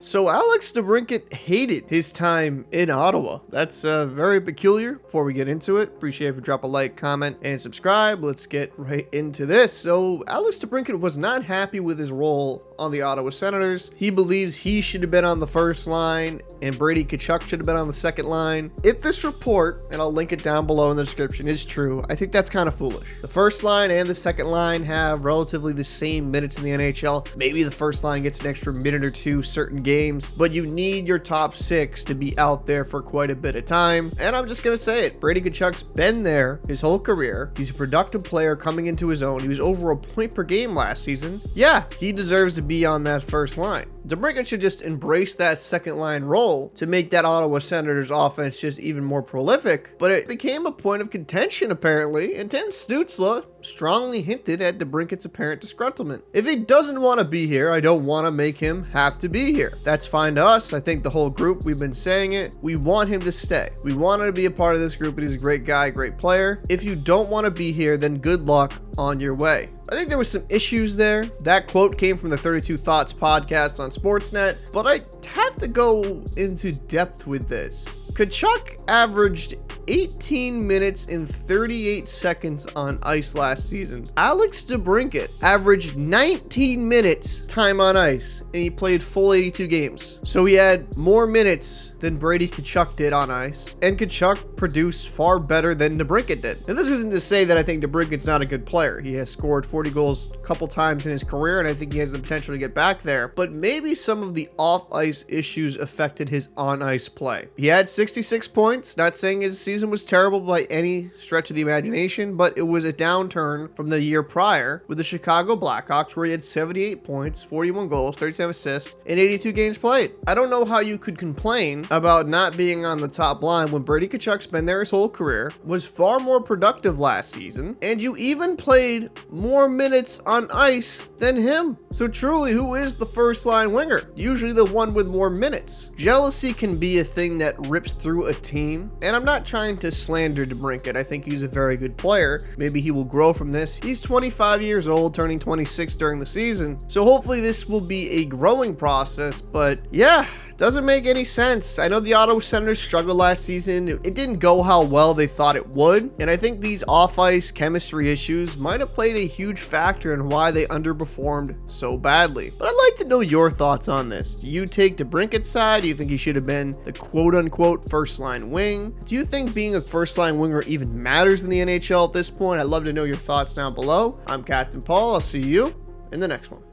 So Alex DeBrincat hated his time in Ottawa. That's very peculiar. Before we get into it, appreciate if you drop a like, comment, and subscribe. Let's get right into this. So Alex DeBrincat was not happy with his role on the Ottawa Senators. He believes he should have been on the first line and Brady Tkachuk should have been on the second line. If this report, and I'll link it down below in the description, is true, I think that's kind of foolish. The first line and the second line have relatively the same minutes in the NHL. Maybe the first line gets an extra minute or two certain games, but you need your top six to be out there for quite a bit of time. And I'm just gonna say it, Brady Tkachuk's been there his whole career. He's a productive player coming into his own. He was over a point per game last season. Yeah, he deserves to be on that first line. DeBrincat should just embrace that second line role to make that Ottawa Senators offense just even more prolific, but it became a point of contention apparently, and Tim Stützle strongly hinted at DeBrincat's apparent disgruntlement. If he doesn't want to be here, I don't want to make him have to be here. That's fine to us. I think the whole group, we've been saying it, we want him to stay. We want him to be a part of this group, and he's a great guy, great player. If you don't want to be here, then good luck on your way. I think there was some issues there. That quote came from the 32 Thoughts podcast on Sportsnet, but I have to go into depth with this. Tkachuk averaged 18 minutes and 38 seconds on ice last season. Alex DeBrincat averaged 19 minutes time on ice, and he played full 82 games. So he had more minutes than Brady Tkachuk did on ice, and Tkachuk produced far better than DeBrincat did. And this isn't to say that I think DeBrincat's not a good player. He has scored 40 goals a couple times in his career, and I think he has the potential to get back there. But maybe some of the off-ice issues affected his on-ice play. He had 66 points, not saying his season was terrible by any stretch of the imagination, but it was a downturn from the year prior with the Chicago Blackhawks, where he had 78 points, 41 goals, 37 assists, and 82 games played. I don't know how you could complain about not being on the top line when Brady Tkachuk's been there his whole career, was far more productive last season, and you even played more minutes on ice than him. So truly, who is the first line winger? Usually the one with more minutes. Jealousy can be a thing that rips through a team, and I'm not trying to slander DeBrincat. I think he's a very good player. Maybe he will grow from this. He's 25 years old, turning 26 during the season, so hopefully this will be a growing process. But yeah, doesn't make any sense. I know the Ottawa Senators struggled last season. It didn't go how well they thought it would, and I think these off-ice chemistry issues might have played a huge factor in why they underperformed so badly. But I'd like to know your thoughts on this. Do you take DeBrincat's side? Do you think he should have been the quote-unquote first-line wing? Do you think being a first-line winger even matters in the NHL at this point? I'd love to know your thoughts down below. I'm Captain Paul. I'll see you in the next one.